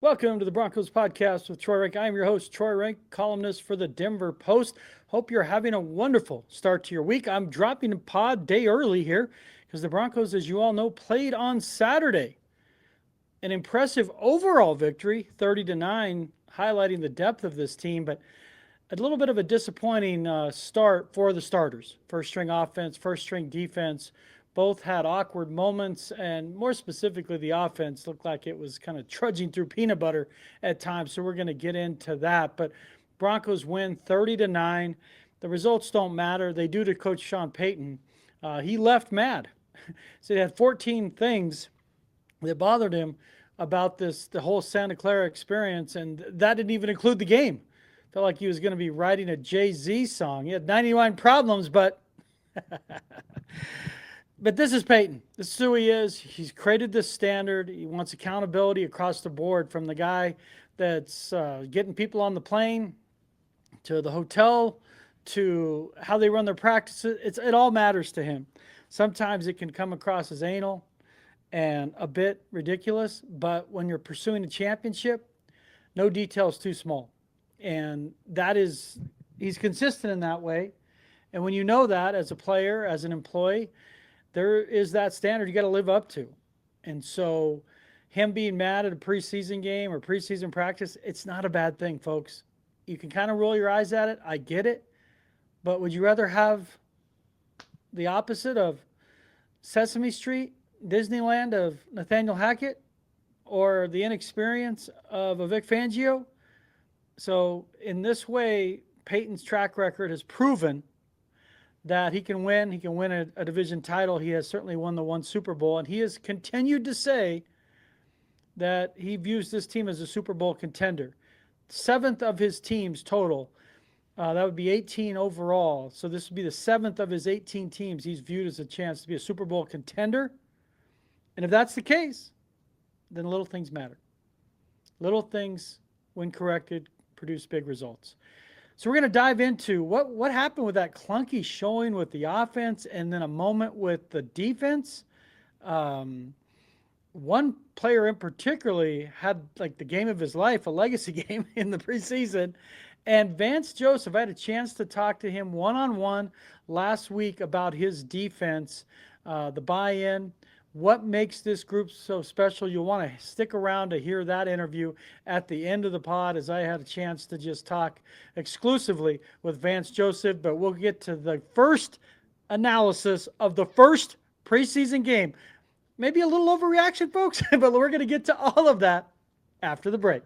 Welcome to the Broncos podcast with Troy Rank. I am your host, Troy Rank, columnist for the Denver Post. Hope you're having a wonderful start to your week. I'm dropping a pod day early here because the Broncos, as you all know, played on Saturday. An impressive overall victory, 30-9, highlighting the depth of this team, but a little bit of a disappointing start for the starters. First string offense, first string defense, both had awkward moments, and more specifically, the offense looked like it was kind of trudging through peanut butter at times. So we're going to get into that. But Broncos win 30-9. The results don't matter. They do to Coach Sean Payton. He left mad. So he had 14 things that bothered him about the whole Santa Clara experience, and that didn't even include the game. Felt like he was going to be writing a Jay-Z song. He had 99 problems, but this is Peyton. This is who he is. He's created this standard. He wants accountability across the board, from the guy that's getting people on the plane to the hotel to how they run their practices. It all matters to him. Sometimes it can come across as anal and a bit ridiculous, but when you're pursuing a championship, no detail is too small. And he's consistent in that way. And when you know that as a player, as an employee, there is that standard you got to live up to. And so him being mad at a preseason game or preseason practice, it's not a bad thing, folks. You can kind of roll your eyes at it. I get it. But would you rather have the opposite of Sesame Street, Disneyland of Nathaniel Hackett, or the inexperience of a Vic Fangio? So in this way, Peyton's track record has proven that he can win. He can win a division title. He has certainly won the one Super Bowl, and he has continued to say that he views this team as a Super Bowl contender. Seventh of his teams total. That would be 18 overall. So this would be the seventh of his 18 teams he's viewed as a chance to be a Super Bowl contender. And if that's the case, then little things matter. Little things, when corrected, produce big results. So we're going to dive into what happened with that clunky showing with the offense and then a moment with the defense. One player in particularly had like the game of his life, a legacy game in the preseason. And Vance Joseph, I had a chance to talk to him one-on-one last week about his defense, the buy-in, what makes this group so special. You'll want to stick around to hear that interview at the end of the pod, as I had a chance to just talk exclusively with Vance Joseph. But we'll get to the first analysis of the first preseason game. Maybe a little overreaction, folks, but we're going to get to all of that after the break.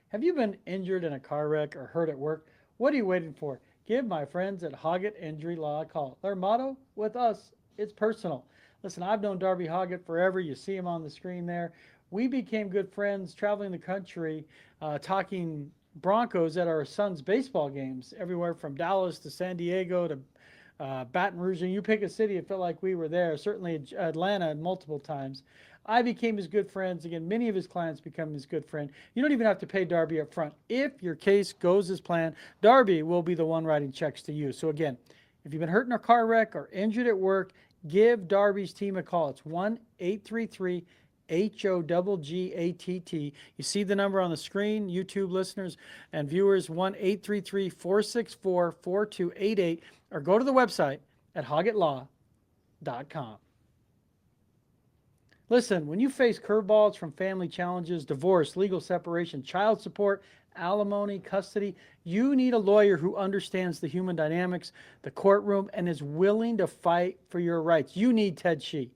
Have you been injured in a car wreck or hurt at work? What are you waiting for? Give my friends at Hoggatt Injury Law a call. Their motto with us, it's personal. Listen, I've known Darby Hoggatt forever. You see him on the screen there. We became good friends traveling the country, talking Broncos at our son's baseball games, everywhere from Dallas to San Diego to Baton Rouge. And you pick a city, it felt like we were there. Certainly Atlanta multiple times. I became his good friends. Again, many of his clients become his good friend. You don't even have to pay Darby up front. If your case goes as planned, Darby will be the one writing checks to you. So again, if you've been hurt in a car wreck or injured at work, give Darby's team a call. It's 1-833-HOGGATT. You see the number on the screen, YouTube listeners and viewers, 1-833-464-4288, or go to the website at hoggattlaw.com. Listen, when you face curveballs from family challenges, divorce, legal separation, child support, alimony, custody, you need a lawyer who understands the human dynamics, the courtroom, and is willing to fight for your rights. You need Ted Shih.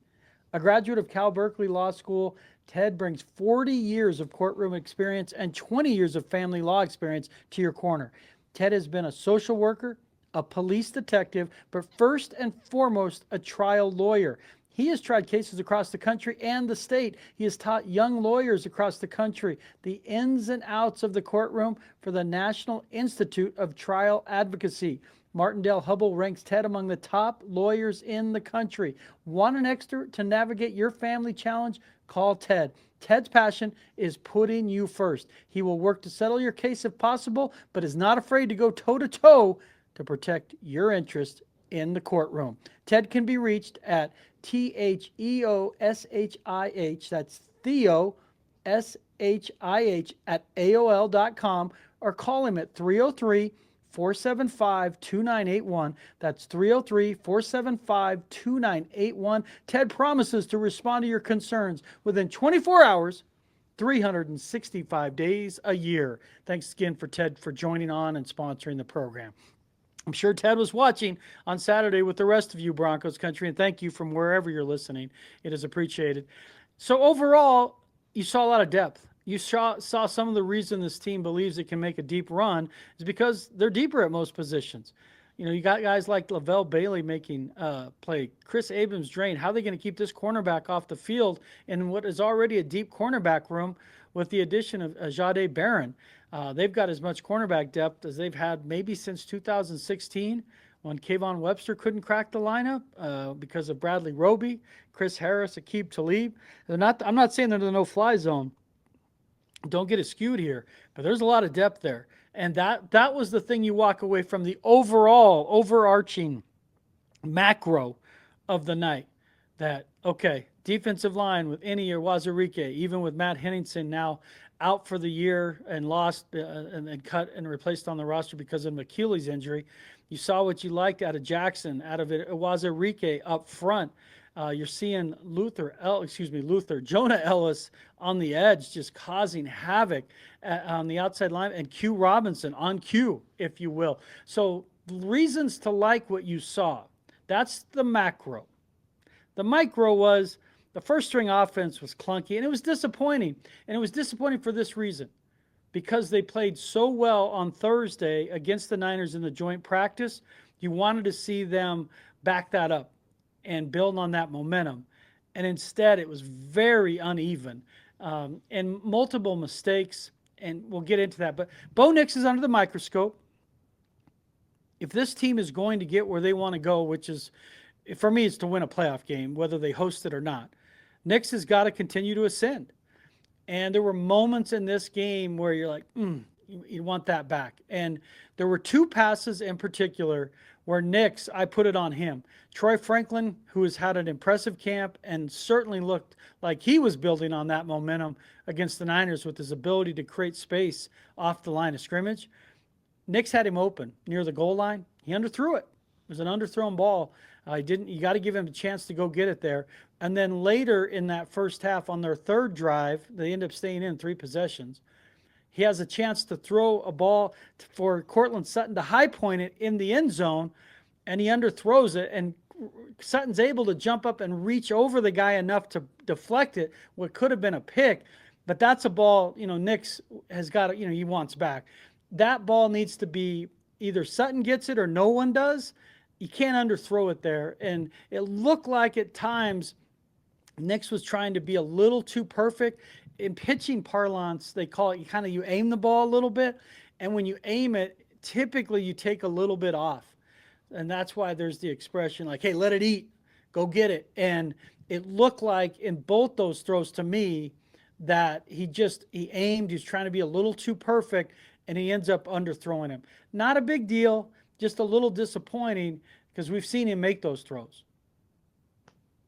A graduate of Cal Berkeley Law School, Ted brings 40 years of courtroom experience and 20 years of family law experience to your corner. Ted has been a social worker, a police detective, but first and foremost, a trial lawyer. He has tried cases across the country and the state. He has taught young lawyers across the country the ins and outs of the courtroom for the National Institute of Trial Advocacy. Martindale Hubbell ranks Ted among the top lawyers in the country. Want an expert to navigate your family challenge? Call Ted. Ted's passion is putting you first. He will work to settle your case if possible, but is not afraid to go toe-to-toe to protect your interest in the courtroom. Ted can be reached at THEOSHIH, that's Theo, shih@aol.com, or call him at 303-475-2981. That's 303-475-2981. Ted promises to respond to your concerns within 24 hours, 365 days a year. Thanks again for Ted for joining on and sponsoring the program. I'm sure Ted was watching on Saturday with the rest of you, Broncos country, and thank you from wherever you're listening. It is appreciated. So overall, you saw a lot of depth. You saw some of the reason this team believes it can make a deep run is because they're deeper at most positions. You know, you got guys like Lavelle Bailey making play. Chris Abrams drained. How are they going to keep this cornerback off the field in what is already a deep cornerback room with the addition of Jahdae Barron? They've got as much cornerback depth as they've had maybe since 2016 when Kayvon Webster couldn't crack the lineup because of Bradley Roby, Chris Harris, Aqib Talib. I'm not saying they're in the no-fly zone. Don't get it skewed here, but there's a lot of depth there. And that was the thing you walk away from, the overall, overarching macro of the night. That, okay, defensive line with Ini or Wazirike, even with Matt Henningsen now out for the year and lost and cut and replaced on the roster because of Achilles injury. You saw what you liked out of Jackson, out of Wazirike up front. You're seeing Jonah Ellis on the edge, just causing havoc on the outside line, and Q Robinson on cue, if you will. So reasons to like what you saw. That's the macro. The micro was the first string offense was clunky, and it was disappointing. And it was disappointing for this reason. Because they played so well on Thursday against the Niners in the joint practice, you wanted to see them back that up and build on that momentum. And instead, it was very uneven and multiple mistakes. And we'll get into that. But Bo Nix is under the microscope. If this team is going to get where they want to go, which is, for me, it's to win a playoff game, whether they host it or not, Nix has got to continue to ascend. And there were moments in this game where you're like, you want that back. And there were two passes in particular where Nix, I put it on him. Troy Franklin, who has had an impressive camp and certainly looked like he was building on that momentum against the Niners with his ability to create space off the line of scrimmage. Nix had him open near the goal line. He underthrew it. It was an underthrown ball. You got to give him a chance to go get it there. And then later in that first half, on their third drive, they end up staying in 3 possessions. He has a chance to throw a ball for Cortland Sutton to high point it in the end zone, and he underthrows it. And Sutton's able to jump up and reach over the guy enough to deflect it, what could have been a pick. But that's a ball, Nix has got, he wants back. That ball needs to be either Sutton gets it or no one does. You can't underthrow it there. And it looked like at times Nix was trying to be a little too perfect. In pitching parlance, they call it, you aim the ball a little bit. And when you aim it, typically you take a little bit off. And that's why there's the expression like, hey, let it eat, go get it. And it looked like in both those throws to me that he aimed, he was trying to be a little too perfect, and he ends up underthrowing him. Not a big deal, just a little disappointing because we've seen him make those throws.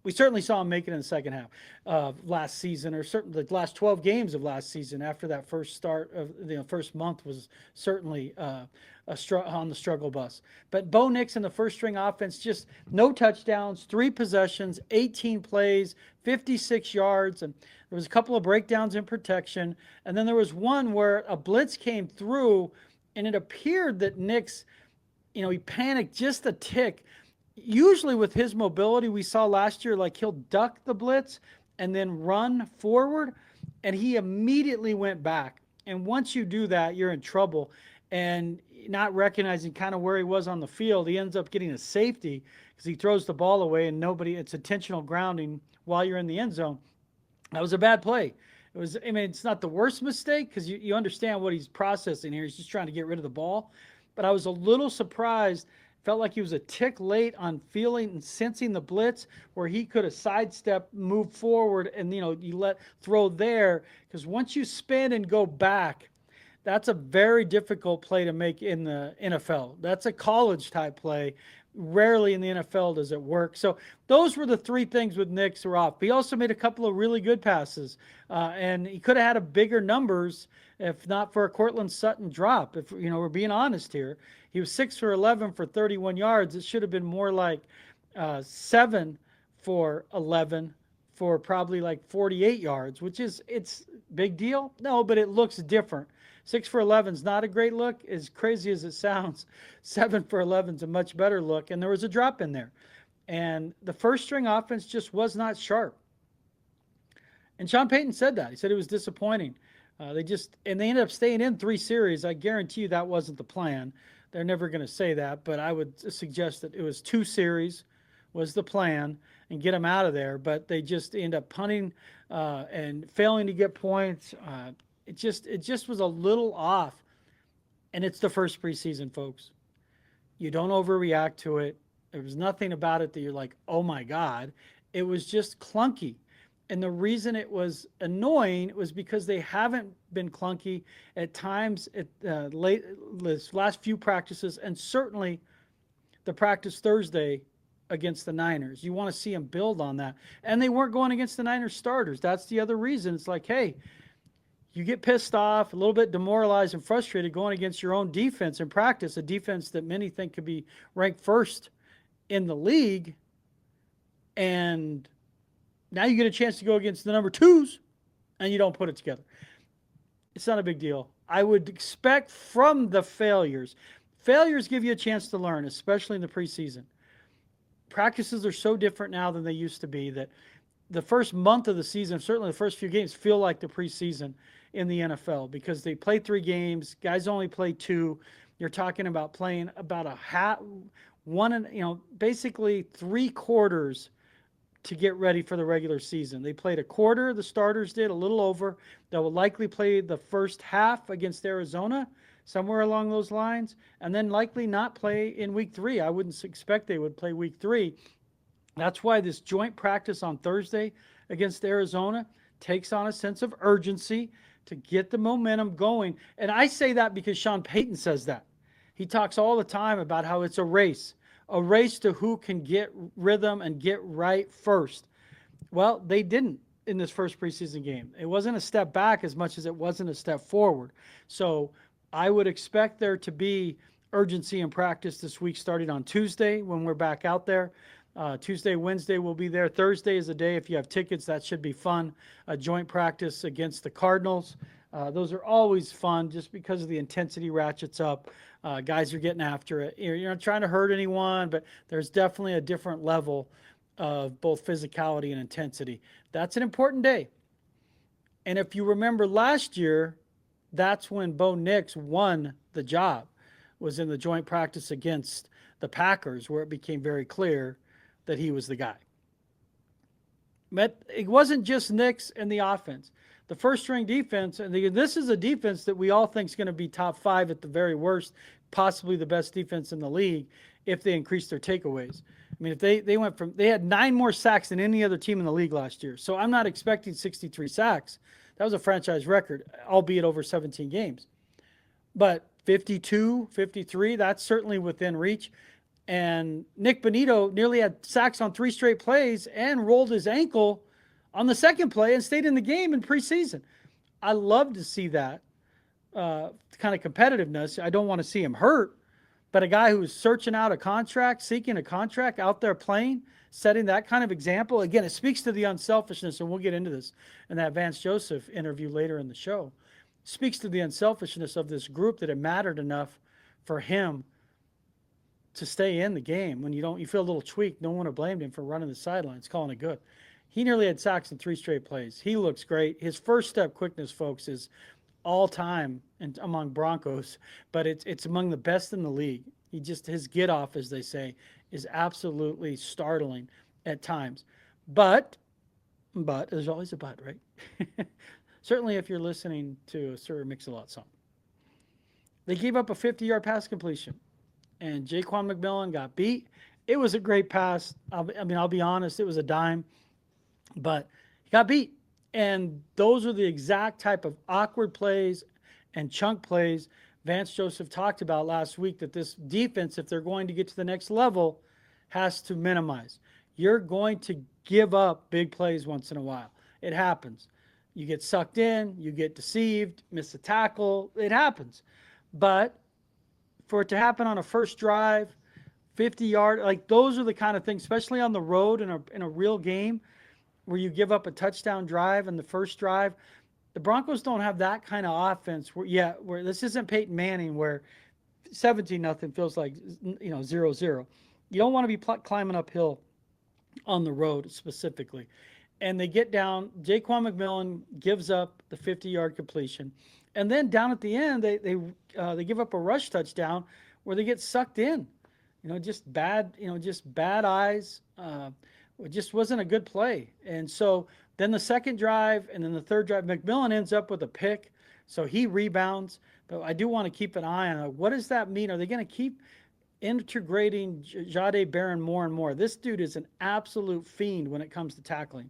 We certainly saw him make it in the second half of last season, or certainly the last 12 games of last season after that first start of the first month was certainly on the struggle bus. But Bo Nix in the first string offense, just no touchdowns, 3 possessions, 18 plays, 56 yards, and there was a couple of breakdowns in protection. And then there was one where a blitz came through, and it appeared that Nix, he panicked just a tick. Usually with his mobility, we saw last year, like he'll duck the blitz and then run forward, and he immediately went back. And once you do that, you're in trouble. And not recognizing kind of where he was on the field, he ends up getting a safety because he throws the ball away and it's intentional grounding while you're in the end zone. That was a bad play. It's not the worst mistake because you understand what he's processing here. He's just trying to get rid of the ball. But I was a little surprised. Felt like he was a tick late on feeling and sensing the blitz where he could have sidestepped, moved forward, and, you let throw there. Because once you spin and go back, that's a very difficult play to make in the NFL. That's a college type play. Rarely in the NFL does it work. So those were the three things with Nix were off. But he also made a couple of really good passes, and he could have had a bigger numbers if not for a Cortland Sutton drop. If we're being honest here, he was 6 for 11 for 31 yards. It should have been more like 7 for 11 for probably like 48 yards, which it's big deal. No, but it looks different. 6 for 11 is not a great look, as crazy as it sounds. 7 for 11 is a much better look, and there was a drop in there. And the first string offense just was not sharp. And Sean Payton said that. He said it was disappointing. They ended up staying in 3 series. I guarantee you that wasn't the plan. They're never going to say that, but I would suggest that it was 2 series was the plan and get them out of there. But they just end up punting and failing to get points. It just was a little off. And it's the first preseason, folks. You don't overreact to it. There was nothing about it that you're like, oh my God. It was just clunky. And the reason it was annoying was because they haven't been clunky at times at this last few practices, and certainly the practice Thursday against the Niners. You want to see them build on that. And they weren't going against the Niners starters. That's the other reason. It's like, hey, you get pissed off, a little bit demoralized and frustrated going against your own defense in practice, a defense that many think could be ranked first in the league. And now you get a chance to go against the number 2s, and you don't put it together. It's not a big deal. I would expect from the failures give you a chance to learn, especially in the preseason. Practices are so different now than they used to be that the first month of the season, certainly the first few games, feel like the preseason in the NFL because they play 3 games. Guys only play 2. You're talking about playing about basically 3 quarters to get ready for the regular season. They played a quarter, the starters did, a little over. They will likely play the first half against Arizona, somewhere along those lines, and then likely not play in week 3. I wouldn't expect they would play week 3. That's why this joint practice on Thursday against Arizona takes on a sense of urgency to get the momentum going. And I say that because Sean Payton says that. He talks all the time about how it's a race to who can get rhythm and get right first. Well, they didn't in this first preseason game. It wasn't a step back as much as it wasn't a step forward. So I would expect there to be urgency in practice this week starting on Tuesday when we're back out there. Tuesday, Wednesday we'll be there. Thursday is a day, if you have tickets, that should be fun. A joint practice against the Cardinals. Those are always fun just because of the intensity ratchets up. Guys are getting after it. You're not trying to hurt anyone, but there's definitely a different level of both physicality and intensity. That's an important day. And if you remember last year, that's when Bo Nix won the job, was in the joint practice against the Packers, where it became very clear that he was the guy. But it wasn't just Nix and the offense. The first string defense, and this is a defense that we all think is going to be top 5 at the very worst, possibly the best defense in the league if they increase their takeaways. I mean, if they had 9 more sacks than any other team in the league last year. So I'm not expecting 63 sacks. That was a franchise record, albeit over 17 games. But 52, 53, that's certainly within reach. And Nick Bonito nearly had sacks on 3 straight plays and rolled his ankle on the second play and stayed in the game in preseason. I love to see that kind of competitiveness. I don't want to see him hurt, but a guy who's searching out a contract, seeking a contract, out there playing, setting that kind of example. Again, it speaks to the unselfishness, and we'll get into this in that Vance Joseph interview later in the show. It speaks to the unselfishness of this group that it mattered enough for him to stay in the game. When you feel a little tweaked, no one would have blamed him for running the sidelines, calling it good. He nearly had sacks in 3 straight plays. He looks great. His first step quickness, folks, is all time and among Broncos, but it's among the best in the league. His get off, as they say, is absolutely startling at times. But there's always a but, right? Certainly if you're listening to a Sir Mix-a-Lot song. They gave up a 50-yard pass completion, and Jaquan McMillan got beat. It was a great pass. I'll be honest, it was a dime, but he got beat. And those are the exact type of awkward plays and chunk plays Vance Joseph talked about last week, that this defense, if they're going to get to the next level, has to minimize. You're going to give up big plays once in a while. It happens. You get sucked in, you get deceived, miss a tackle. It happens. But for it to happen on a first drive, 50-yard, like those are the kind of things, especially on the road in a real game where you give up a touchdown drive in the first drive. The Broncos don't have that kind of offense where this isn't Peyton Manning where 17-0 feels like 0-0. You don't want to be climbing uphill on the road specifically. And they get down. Jaquan McMillan gives up the 50-yard completion, and then down at the end they give up a rush touchdown where they get sucked in. Just bad eyes. It just wasn't a good play. And so then the second drive and then the third drive, McMillan ends up with a pick, so he rebounds. But I do want to keep an eye on it. What does that mean? Are they going to keep integrating Jahdae Barron more and more? This dude is an absolute fiend when it comes to tackling.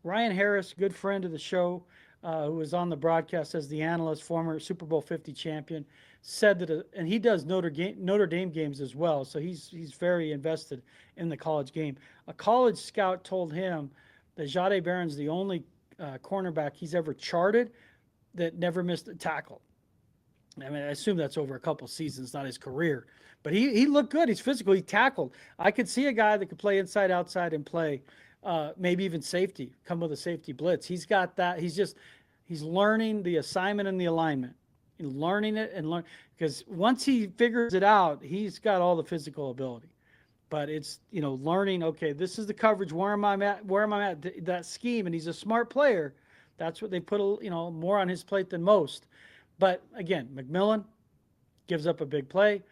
Ryan Harris, good friend of the show, who was on the broadcast as the analyst, former Super Bowl 50 champion, said that, and he does Notre Dame games as well, so he's very invested in the college game. A college scout told him that Jahdae Barron's the only cornerback he's ever charted that never missed a tackle. I mean, I assume that's over a couple seasons, not his career. But he looked good. He's physical. He tackled. I could see a guy that could play inside, outside, and play maybe even safety, come with a safety blitz. He's got that. He's learning the assignment and the alignment. He's learning it because once he figures it out, he's got all the physical ability. But it's, learning, okay, this is the coverage. Where am I at? That scheme. And he's a smart player. That's what they put, more on his plate than most. But again, McMillan gives up a big play.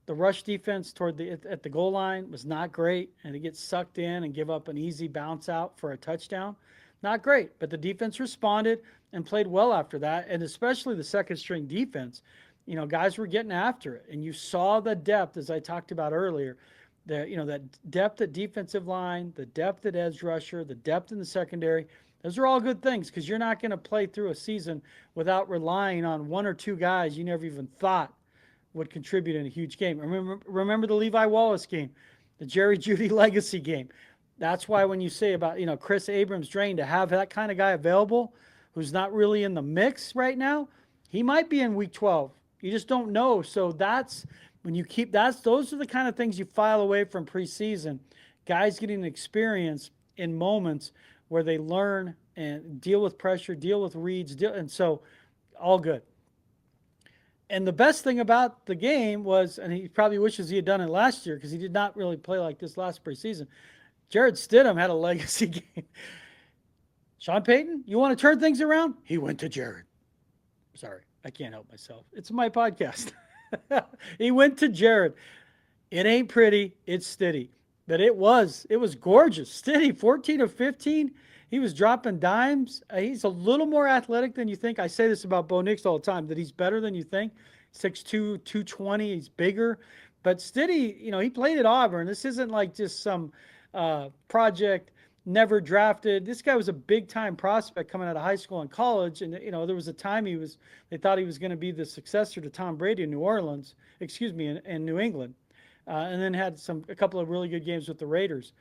The rush defense at the goal line was not great, and it gets sucked in and give up an easy bounce out for a touchdown. Not great, but the defense responded and played well after that, and especially the second string defense. Guys were getting after it, and you saw the depth, as I talked about earlier. That depth at defensive line, the depth at edge rusher, the depth in the secondary. Those are all good things because you're not going to play through a season without relying on one or two guys you never even thought would contribute in a huge game. Remember the Levi Wallace game, the Jerry Jeudy legacy game. That's why when you say about, Chris Abrams-Draine, to have that kind of guy available who's not really in the mix right now, he might be in week 12. You just don't know. So those are the kind of things you file away from preseason. Guys getting experience in moments where they learn and deal with pressure, deal with reads, and so all good. And the best thing about the game was, and he probably wishes he had done it last year because he did not really play like this last preseason, Jarrett Stidham had a legacy game. Sean Payton, you want to turn things around? He went to Jarrett. Sorry, I can't help myself. It's my podcast. He went to Jarrett. It ain't pretty. It's Stiddy. But it was gorgeous. Stiddy, 14 of 15. He was dropping dimes. He's a little more athletic than you think. I say this about Bo Nix all the time, that he's better than you think. 6'2", 220. He's bigger. But Stiddy, he played at Auburn. This isn't like just some project, never drafted. This guy was a big-time prospect coming out of high school and college. And, there was a time they thought he was going to be the successor to Tom Brady in in New England. And then had a couple of really good games with the Raiders.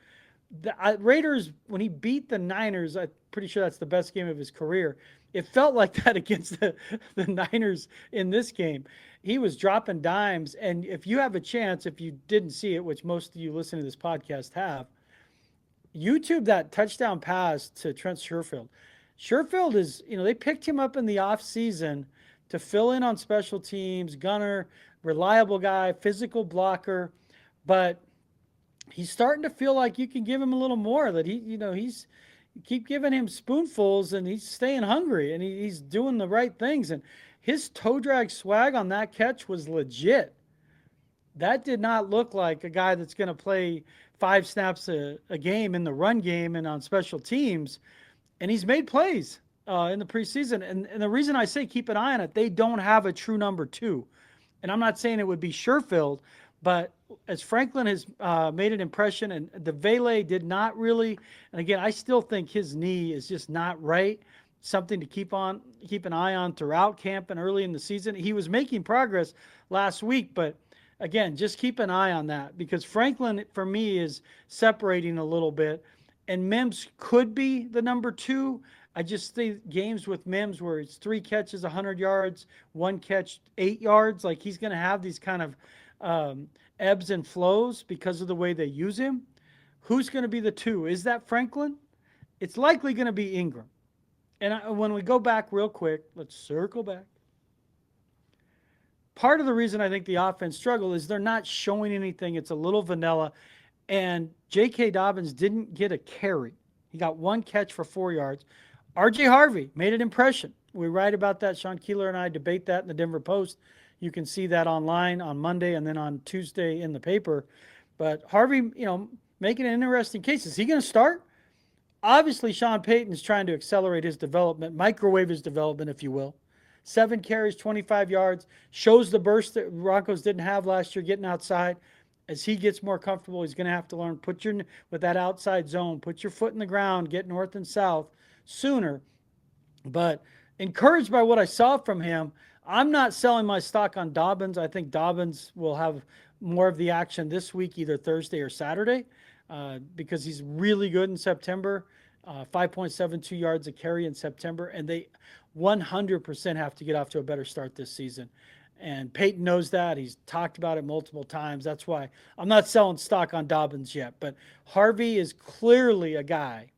The Raiders, when he beat the Niners, I'm pretty sure that's the best game of his career. It felt like that against the Niners in this game. He was dropping dimes. And if you have a chance, if you didn't see it, which most of you listening to this podcast have, YouTube that touchdown pass to Trent Sherfield. Sherfield is, they picked him up in the offseason to fill in on special teams, gunner, reliable guy, physical blocker, but he's starting to feel like you can give him a little more, that he's keep giving him spoonfuls and he's staying hungry and he's doing the right things. And his toe drag swag on that catch was legit. That did not look like a guy that's going to play 5 snaps a game in the run game and on special teams. And he's made plays in the preseason. And the reason I say keep an eye on it, they don't have a true number 2. And I'm not saying it would be Sherfield, but as Franklin has made an impression, and the Vele did not really, and again, I still think his knee is just not right. Something to keep an eye on throughout camp and early in the season. He was making progress last week, but again, just keep an eye on that because Franklin, for me, is separating a little bit. And Mims could be the number two. I just think games with Mims where it's 3 catches, 100 yards, 1 catch, 8 yards. Like he's going to have these kind of ebbs and flows because of the way they use him. Who's going to be the two? Is that Franklin? It's likely going to be Ingram. And when we go back real quick, let's circle back. Part of the reason I think the offense struggled is they're not showing anything. It's a little vanilla. And J.K. Dobbins didn't get a carry. He got 1 catch for 4 yards. R.J. Harvey made an impression. We write about that. Sean Keeler and I debate that in the Denver Post. You can see that online on Monday and then on Tuesday in the paper. But Harvey, making an interesting case. Is he going to start? Obviously, Sean Payton is trying to accelerate his development, microwave his development, if you will. 7 carries, 25 yards, shows the burst that Broncos didn't have last year, getting outside. As he gets more comfortable, he's going to have to learn, with that outside zone, put your foot in the ground, get north and south sooner. But encouraged by what I saw from him, I'm not selling my stock on Dobbins. I think Dobbins will have more of the action this week, either Thursday or Saturday, because he's really good in September. 5.72 yards a carry in September, and they 100% have to get off to a better start this season. And Peyton knows that. He's talked about it multiple times. That's why I'm not selling stock on Dobbins yet. But Harvey is clearly a guy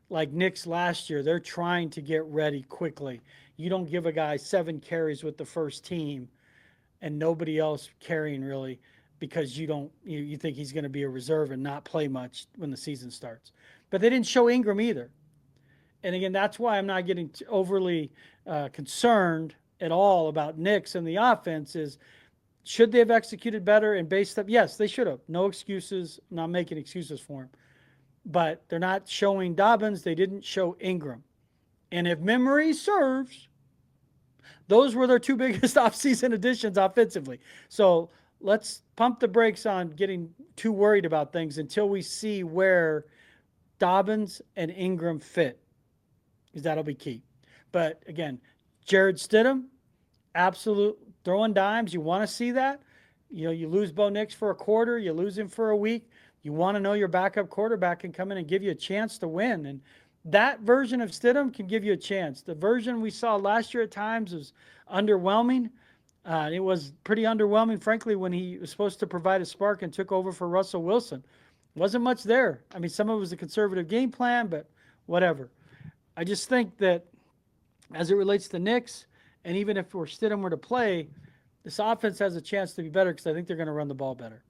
like Nick's last year. They're trying to get ready quickly. You don't give a guy 7 carries with the first team and nobody else carrying really because you think he's going to be a reserve and not play much when the season starts. But they didn't show Ingram either. And again, that's why I'm not getting overly concerned at all about Knicks and the offense. Is should they have executed better and based up? Yes, they should have. No excuses. I'm not making excuses for them. But they're not showing Dobbins. They didn't show Ingram. And if memory serves, those were their 2 biggest offseason additions offensively. So let's pump the brakes on getting too worried about things until we see where Dobbins and Ingram fit, because that'll be key. But again, Jared Stidham, absolute throwing dimes. You want to see that. You lose Bo Nix for a quarter, you lose him for a week. You want to know your backup quarterback can come in and give you a chance to win. And that version of Stidham can give you a chance. The version we saw last year at times was underwhelming. It was pretty underwhelming, frankly, when he was supposed to provide a spark and took over for Russell Wilson. Wasn't much there. I mean, some of it was a conservative game plan, but whatever. I just think that as it relates to Knicks, and even if Stidham were to play, this offense has a chance to be better because I think they're going to run the ball better.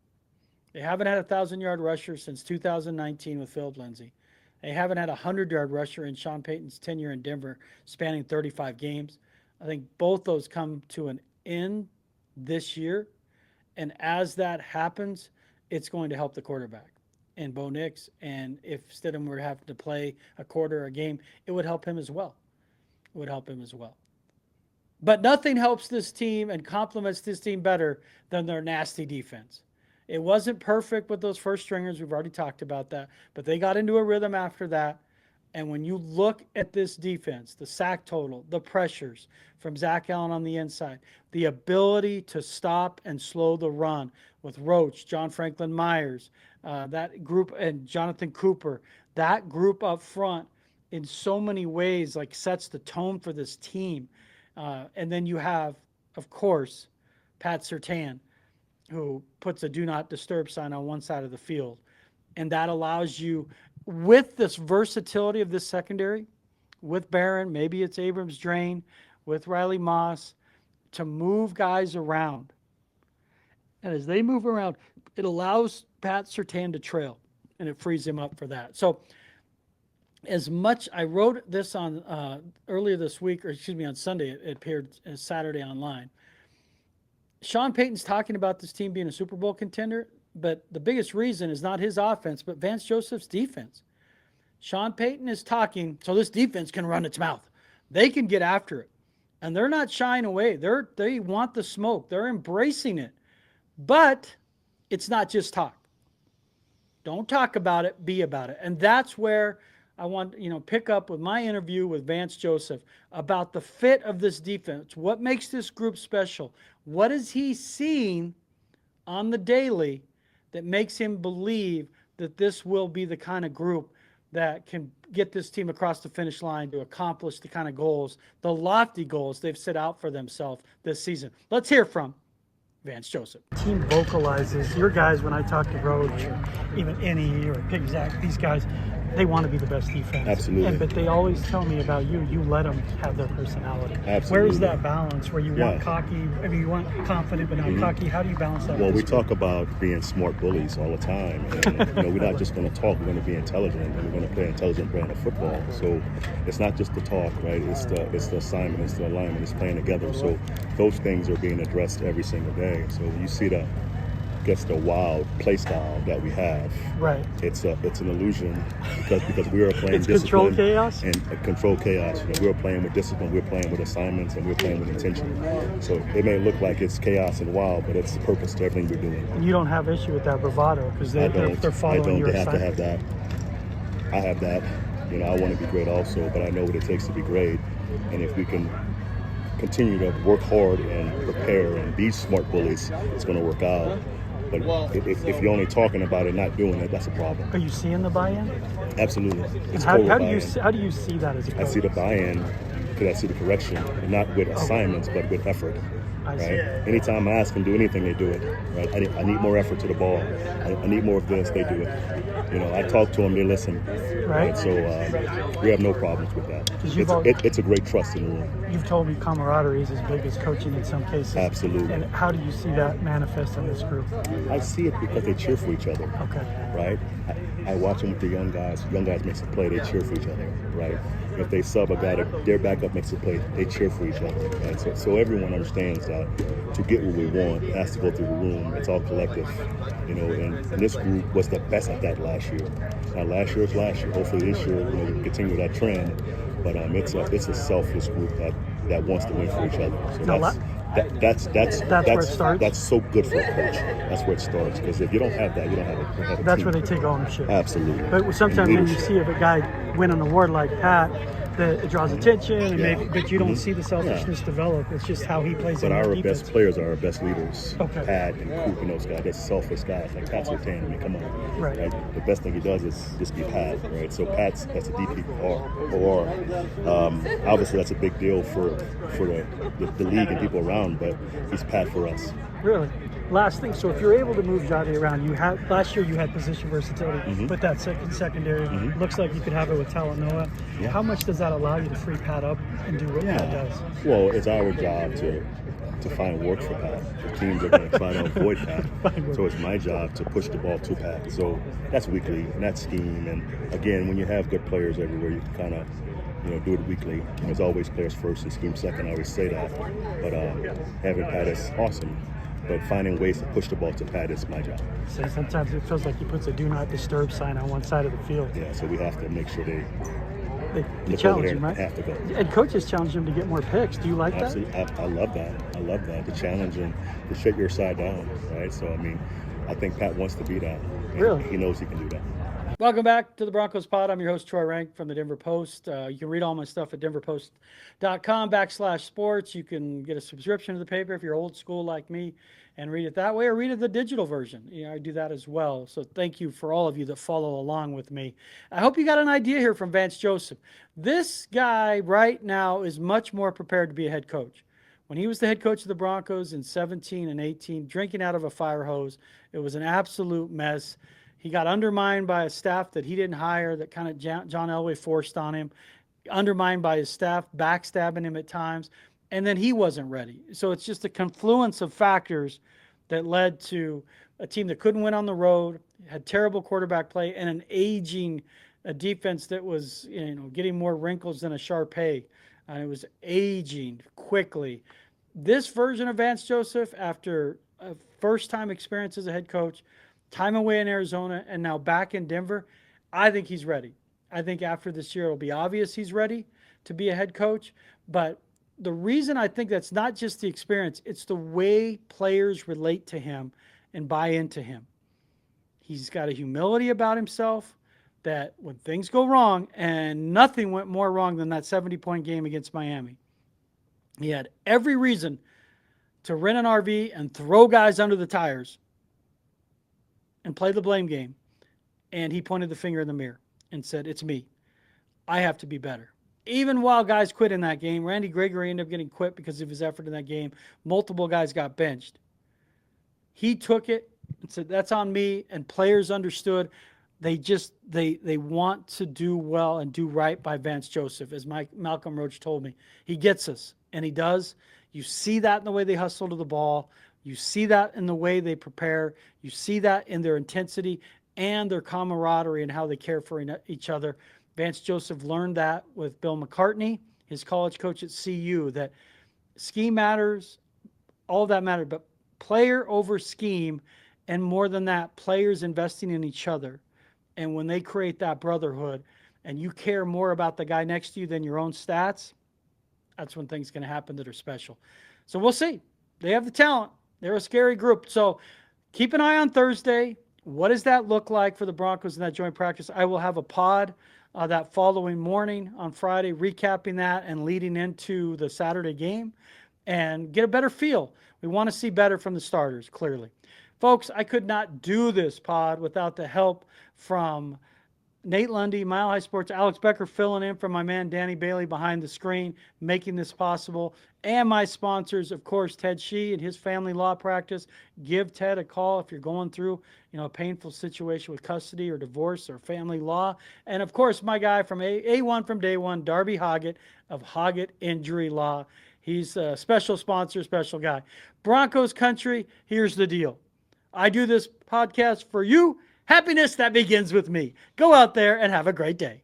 They haven't had a 1,000-yard rusher since 2019 with Philip Lindsay. They haven't had a 100-yard rusher in Sean Payton's tenure in Denver, spanning 35 games. I think both those come to an end this year, and as that happens, it's going to help the quarterback and Bo Nix. And if Stidham were to have to play a quarter a game, it would help him as well. It would help him as well. But nothing helps this team and complements this team better than their nasty defense. It wasn't perfect with those first stringers. We've already talked about that. But they got into a rhythm after that. And when you look at this defense, the sack total, the pressures from Zach Allen on the inside, the ability to stop and slow the run with Roach, John Franklin Myers, that group, and Jonathan Cooper, that group up front in so many ways sets the tone for this team. And then you have, of course, Pat Surtain, who puts a do not disturb sign on one side of the field. And that allows you, with this versatility of this secondary, with Barron, maybe it's Abrams Drain, with Riley Moss, to move guys around. And as they move around, it allows Pat Surtain to trail, and it frees him up for that. So as much, I wrote this on earlier this week, on Sunday, it appeared as Saturday online. Sean Payton's talking about this team being a Super Bowl contender, but the biggest reason is not his offense, but Vance Joseph's defense. Sean Payton is talking, so this defense can run its mouth. They can get after it. And they're not shying away. They want the smoke. They're embracing it. But it's not just talk. Don't talk about it, be about it. And that's where I want, pick up with my interview with Vance Joseph about the fit of this defense. What makes this group special? What is he seeing on the daily that makes him believe that this will be the kind of group that can get this team across the finish line to accomplish the kind of goals, the lofty goals they've set out for themselves this season? Let's hear from Vance Joseph. Team vocalizes, your guys, when I talk to Roach, or even Innie or Pig Zach, these guys, they want to be the best defense. Absolutely. But they always tell me about you. You let them have their personality. Absolutely. Where is that balance where you want cocky, I mean, you want confident but not cocky? How do you balance that? Well, we talk about being smart bullies all the time. And, we're not just going to talk. We're going to be intelligent, and we're going to play an intelligent brand of football. So it's not just the talk, right? It's the assignment, it's the alignment, it's playing together. So those things are being addressed every single day. So you see the wild play style that we have. Right. It's an illusion because we are playing it's discipline. Control chaos? And control chaos. We're playing with discipline, we're playing with assignments, and we're playing with intention. So it may look like it's chaos and wild, but it's the purpose to everything we're doing. And you don't have issue with that bravado because they're following your assignment. They have to have that. I have that. I want to be great also, but I know what it takes to be great. And if we can continue to work hard and prepare and be smart bullies, it's going to work out. But if you're only talking about it, not doing it, that's a problem. Are you seeing the buy-in? Absolutely. It's how do you see that as a coach? I see the buy-in because I see the correction, not with assignments, but with effort. Right? Anytime I ask them to do anything, they do it. Right? I need more effort to the ball. I need more of this, they do it. I talk to them, they listen. Right? So we have no problems with that. It's a great trust in the room. You've told me camaraderie is as big as coaching in some cases. Absolutely. And how do you see that manifest in this group? I see it because they cheer for each other. Okay. Right? I watch them with the young guys. Young guys makes a play, they cheer for each other. Right? If they sub a guy, their backup makes a play, they cheer for each other. Right? So everyone understands that to get what we want, it has to go through the room. It's all collective. And this group was the best at that last year. Now last year is last year. Hopefully this year we continue that trend. But it's a selfless group that wants to win for each other. So that's where it starts. That's so good for a coach. That's where it starts. Because if you don't have that, you don't have a That's team. where they take ownership. Absolutely. But sometimes when you see if a guy win an award like Pat, that it draws attention, and but you don't see the selfishness develop. It's just how he plays. But our best players are our best leaders. Okay. Pat and Coop and those guys, they're selfless guys. Like Pat's your tan. I mean, come on. Right. The best thing he does is just be Pat. Right. So that's a DP or obviously that's a big deal for the league and people around. But he's Pat for us. Really. Last thing, so if you're able to move Jade around, last year you had position versatility, but that secondary looks like you could have it with Talanoa. Yeah. How much does that allow you to free Pat up and do what Pat does? Well, it's our job to find work for Pat. The teams are going to try to avoid Pat. So it's my job to push the ball to Pat. So that's weekly, and that's scheme. And again, when you have good players everywhere, you can kind of do it weekly. It's always players first and scheme second. I always say that. But having Pat is awesome. But finding ways to push the ball to Pat is my job. So sometimes it feels like he puts a do not disturb sign on one side of the field. Yeah, so we have to make sure they challenge him, right? Have to go. And coaches challenge him to get more picks. Do you like that? I love that. I love that. The challenge and to shut your side down, right? So, I think Pat wants to be that. Really? He knows he can do that. Welcome back to the Broncos Pod. I'm your host, Troy Rank from the Denver Post. You can read all my stuff at denverpost.com/sports. You can get a subscription to the paper if you're old school like me and read it that way, or read it the digital version. I do that as well. So thank you for all of you that follow along with me. I hope you got an idea here from Vance Joseph. This guy right now is much more prepared to be a head coach. When he was the head coach of the Broncos in 17 and 18, drinking out of a fire hose, it was an absolute mess. He got undermined by a staff that he didn't hire, that kind of John Elway forced on him, undermined by his staff, backstabbing him at times, and then he wasn't ready. So it's just a confluence of factors that led to a team that couldn't win on the road, had terrible quarterback play, and an aging defense that was getting more wrinkles than a Shar-Pei. It was aging quickly. This version of Vance Joseph, after a first-time experience as a head coach, time away in Arizona, and now back in Denver, I think he's ready. I think after this year, it'll be obvious he's ready to be a head coach. But the reason I think that's not just the experience, it's the way players relate to him and buy into him. He's got a humility about himself that when things go wrong, and nothing went more wrong than that 70-point game against Miami, he had every reason to rent an RV and throw guys under the tires and play the blame game. And he pointed the finger in the mirror and said, it's me. I have to be better. Even while guys quit in that game, Randy Gregory ended up getting quit because of his effort in that game. Multiple guys got benched. He took it and said, that's on me. And players understood. They want to do well and do right by Vance Joseph, as Malcolm Roach told me. He gets us, and he does. You see that in the way they hustle to the ball. You see that in the way they prepare. You see that in their intensity and their camaraderie and how they care for each other. Vance Joseph learned that with Bill McCartney, his college coach at CU, that scheme matters, all that mattered, but player over scheme, and more than that, players investing in each other. And when they create that brotherhood and you care more about the guy next to you than your own stats, that's when things are going to happen that are special. So we'll see. They have the talent. They're a scary group. So keep an eye on Thursday. What does that look like for the Broncos in that joint practice? I will have a pod that following morning on Friday, recapping that and leading into the Saturday game and get a better feel. We want to see better from the starters, clearly. Folks, I could not do this pod without the help from Nate Lundy, Mile High Sports, Alex Becker filling in for my man Danny Bailey behind the screen, making this possible, and my sponsors, of course, Ted Shih and his family law practice. Give Ted a call if you're going through, a painful situation with custody or divorce or family law. And of course, my guy from A1 from day one, Darby Hoggatt of Hoggatt Injury Law. He's a special sponsor, special guy. Broncos country, here's the deal. I do this podcast for you. Happiness that begins with me. Go out there and have a great day.